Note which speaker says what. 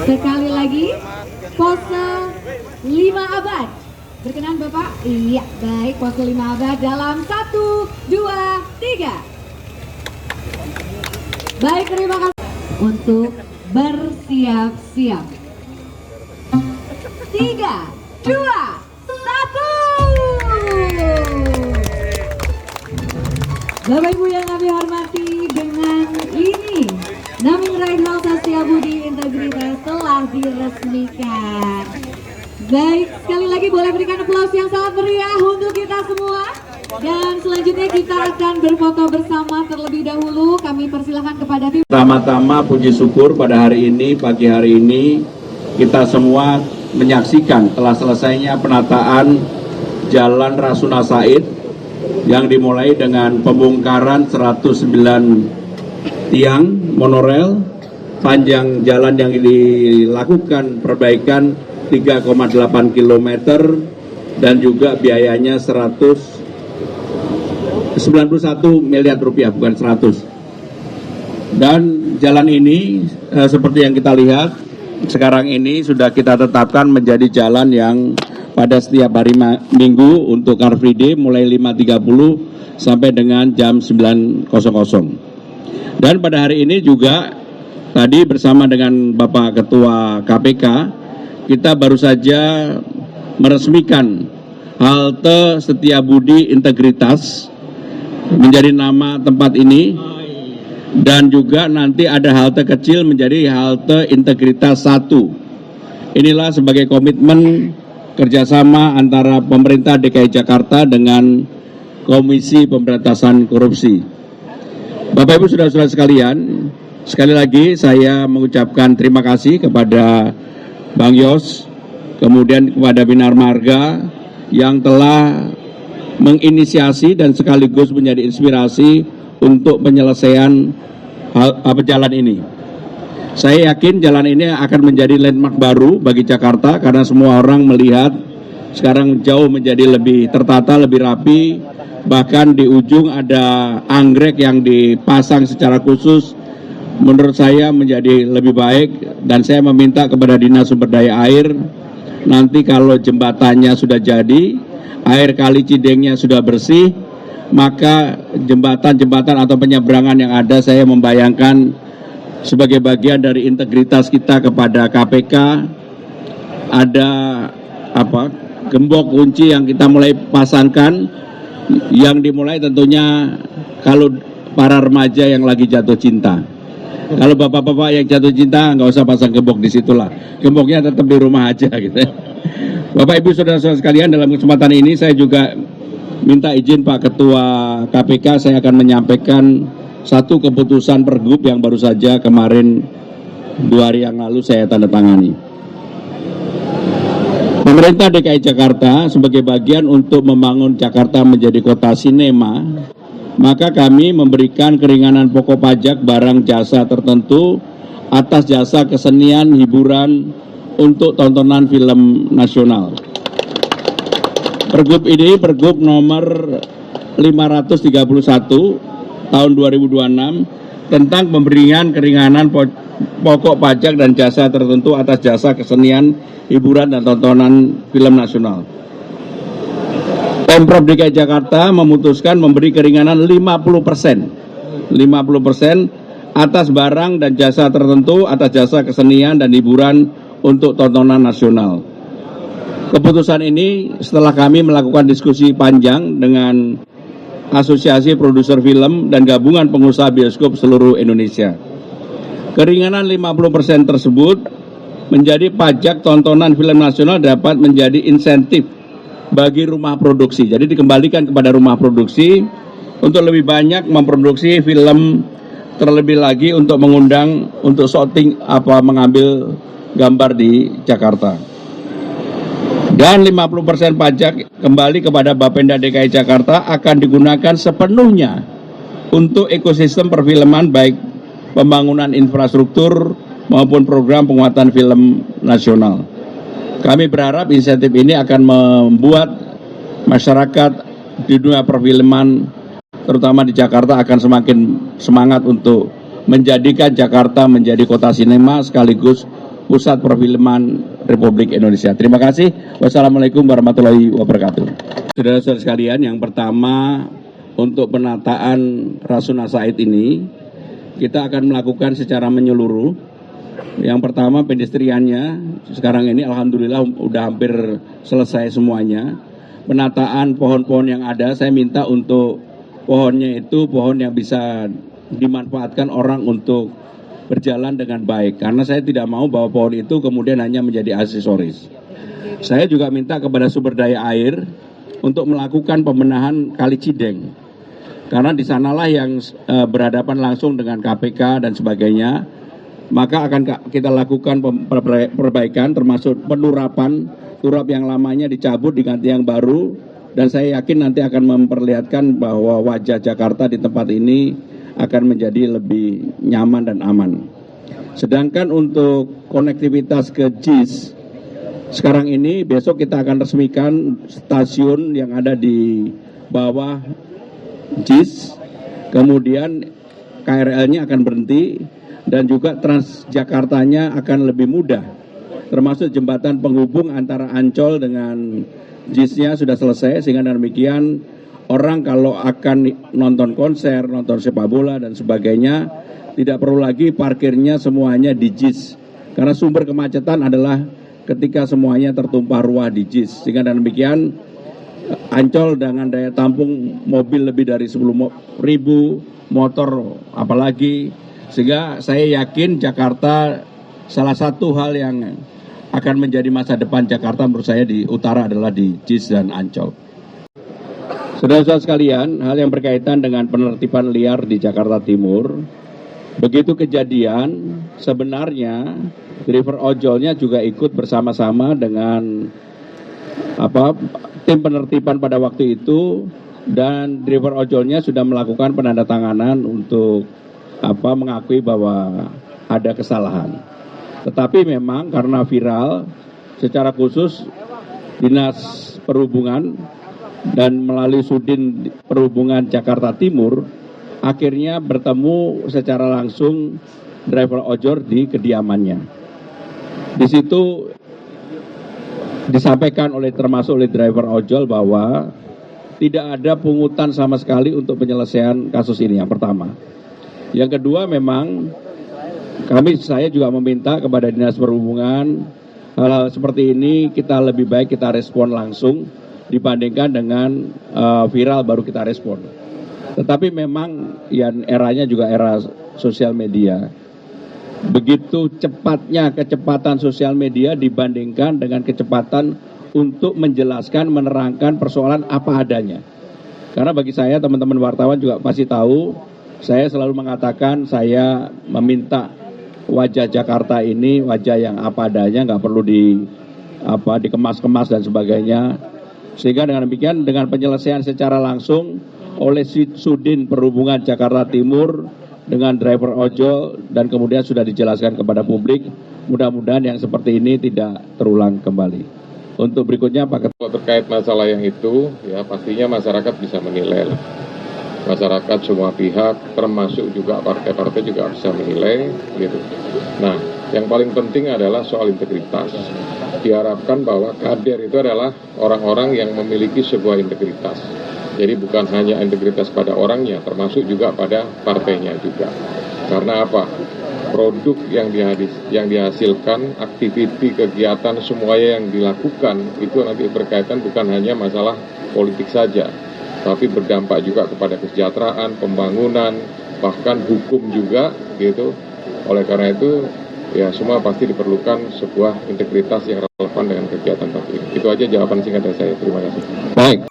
Speaker 1: Sekali lagi, pose 5 abad. Berkenan Bapak? Iya, baik, pose 5 abad dalam 1, 2, 3. Baik, terima kasih. Untuk bersiap-siap. 3, 2, 1. Bapak Ibu yang kami hormati, dengan ini Naming Rainal Setiabudi Integritas telah diresmikan. Baik, sekali lagi boleh berikan aplaus yang sangat meriah untuk kita semua. Dan selanjutnya kita akan berfoto bersama terlebih dahulu. Kami persilahkan kepada tim.
Speaker 2: Pertama-tama puji syukur pada hari ini, pagi hari ini kita semua menyaksikan telah selesainya penataan Jalan Rasuna Said yang dimulai dengan pembongkaran 109 tiang monorel, panjang jalan yang dilakukan perbaikan 3,8 km dan juga biayanya 191 miliar rupiah, bukan 100. Dan jalan ini seperti yang kita lihat sekarang ini sudah kita tetapkan menjadi jalan yang pada setiap hari Minggu untuk Car Free Day mulai 5.30 sampai dengan jam 9.00. Dan pada hari ini juga tadi bersama dengan Bapak Ketua KPK kita baru saja meresmikan halte Setiabudi Integritas menjadi nama tempat ini, dan juga nanti ada halte kecil menjadi halte Integritas 1. Inilah sebagai komitmen kerjasama antara pemerintah DKI Jakarta dengan Komisi Pemberantasan Korupsi. Bapak Ibu saudara-saudara sekalian, sekali lagi saya mengucapkan terima kasih kepada Bang Yos, kemudian kepada Binar Marga yang telah menginisiasi dan sekaligus menjadi inspirasi untuk penyelesaian jalan ini. Saya yakin jalan ini akan menjadi landmark baru bagi Jakarta karena semua orang melihat sekarang jauh menjadi lebih tertata, lebih rapi. Bahkan di ujung ada anggrek yang dipasang secara khusus, menurut saya menjadi lebih baik. Dan saya meminta kepada Dinas Sumber Daya Air, nanti kalau jembatannya sudah jadi, air kali Cidengnya sudah bersih, maka jembatan-jembatan atau penyeberangan yang ada, saya membayangkan sebagai bagian dari integritas kita kepada KPK, ada gembok kunci yang kita mulai pasangkan, yang dimulai tentunya kalau para remaja yang lagi jatuh cinta. Kalau bapak-bapak yang jatuh cinta nggak usah pasang gembok di situlah, gemboknya tetap di rumah aja gitu. Bapak Ibu saudara-saudara sekalian, dalam kesempatan ini saya juga minta izin Pak Ketua KPK, saya akan menyampaikan satu keputusan Pergub yang baru saja kemarin 2 hari yang lalu saya tanda tangani. Pemerintah DKI Jakarta sebagai bagian untuk membangun Jakarta menjadi kota sinema, maka kami memberikan keringanan pokok pajak barang jasa tertentu atas jasa kesenian hiburan untuk tontonan film nasional. Pergub ini Pergub nomor 531 tahun 2026 tentang pemberian keringanan pokok pajak dan jasa tertentu atas jasa kesenian, hiburan, dan tontonan film nasional. Pemprov DKI Jakarta memutuskan memberi keringanan 50% atas barang dan jasa tertentu atas jasa kesenian dan hiburan untuk tontonan nasional. Keputusan ini setelah kami melakukan diskusi panjang dengan Asosiasi Produser Film dan Gabungan Pengusaha Bioskop seluruh Indonesia. Keringanan 50% tersebut menjadi pajak tontonan film nasional dapat menjadi insentif bagi rumah produksi. Jadi dikembalikan kepada rumah produksi untuk lebih banyak memproduksi film terlebih lagi untuk mengundang untuk shooting mengambil gambar di Jakarta. Dan 50% pajak kembali kepada Bapenda DKI Jakarta akan digunakan sepenuhnya untuk ekosistem perfilman, baik pembangunan infrastruktur, maupun program penguatan film nasional. Kami berharap insentif ini akan membuat masyarakat di dunia perfilman, terutama di Jakarta, akan semakin semangat untuk menjadikan Jakarta menjadi kota sinema sekaligus pusat perfilman Republik Indonesia. Terima kasih. Wassalamualaikum warahmatullahi wabarakatuh. Saudara-saudara sekalian, yang pertama untuk penataan Rasuna Said ini kita akan melakukan secara menyeluruh. Yang pertama pedestriannya sekarang ini alhamdulillah udah hampir selesai semuanya. Penataan pohon-pohon yang ada, saya minta untuk pohonnya itu pohon yang bisa dimanfaatkan orang untuk berjalan dengan baik. Karena saya tidak mau bahwa pohon itu kemudian hanya menjadi aksesoris. Saya juga minta kepada sumber daya air untuk melakukan pembenahan Kali Cideng. Karena di sanalah yang berhadapan langsung dengan KPK dan sebagainya. Maka akan kita lakukan perbaikan termasuk penurapan turap yang lamanya dicabut diganti yang baru, dan saya yakin nanti akan memperlihatkan bahwa wajah Jakarta di tempat ini akan menjadi lebih nyaman dan aman. Sedangkan untuk konektivitas ke JIS, sekarang ini besok kita akan resmikan stasiun yang ada di bawah JIS, kemudian KRL-nya akan berhenti, dan juga Transjakartanya akan lebih mudah, termasuk jembatan penghubung antara Ancol dengan JIS-nya sudah selesai, sehingga demikian orang kalau akan nonton konser, nonton sepak bola dan sebagainya tidak perlu lagi parkirnya semuanya di JIS, karena sumber kemacetan adalah ketika semuanya tertumpah ruah di JIS, sehingga demikian Ancol dengan daya tampung mobil lebih dari 10.000, motor apalagi. Sehingga saya yakin Jakarta, salah satu hal yang akan menjadi masa depan Jakarta menurut saya di utara adalah di JIS dan Ancol. Saudara-saudara sekalian, hal yang berkaitan dengan penertiban liar di Jakarta Timur, begitu kejadian sebenarnya driver ojolnya juga ikut bersama-sama dengan tim penertiban pada waktu itu, dan driver ojolnya sudah melakukan penandatanganan untuk mengakui bahwa ada kesalahan. Tetapi memang karena viral, secara khusus Dinas Perhubungan dan melalui Sudin Perhubungan Jakarta Timur akhirnya bertemu secara langsung driver ojol di kediamannya. Di situ disampaikan termasuk oleh driver ojol bahwa tidak ada pungutan sama sekali untuk penyelesaian kasus ini, yang pertama. Yang kedua, memang saya juga meminta kepada Dinas Perhubungan hal-hal seperti ini kita lebih baik kita respon langsung dibandingkan dengan viral baru kita respon. Tetapi memang ya eranya juga era sosial media. Begitu cepatnya kecepatan sosial media dibandingkan dengan kecepatan untuk menjelaskan, menerangkan persoalan apa adanya. Karena bagi saya, teman-teman wartawan juga pasti tahu, saya selalu mengatakan saya meminta wajah Jakarta ini wajah yang apa adanya, nggak perlu dikemas-kemas dan sebagainya. Sehingga dengan demikian, dengan penyelesaian secara langsung oleh Sudin Perhubungan Jakarta Timur dengan driver ojol dan kemudian sudah dijelaskan kepada publik, mudah-mudahan yang seperti ini tidak terulang kembali. Untuk berikutnya Pak Ketua.
Speaker 3: Terkait masalah yang itu, ya pastinya masyarakat bisa menilai. Masyarakat semua pihak, termasuk juga partai-partai juga bisa menilai, gitu. Nah, yang paling penting adalah soal integritas. Diharapkan bahwa kader itu adalah orang-orang yang memiliki sebuah integritas. Jadi bukan hanya integritas pada orangnya, termasuk juga pada partainya juga. Karena apa? Produk yang dihasilkan, aktiviti, kegiatan, semuanya yang dilakukan itu nanti berkaitan bukan hanya masalah politik saja, tapi berdampak juga kepada kesejahteraan, pembangunan, bahkan hukum juga, gitu. Oleh karena itu, ya semua pasti diperlukan sebuah integritas yang relevan dengan kegiatan tadi. Itu aja jawaban singkat dari saya. Terima kasih.
Speaker 2: Baik.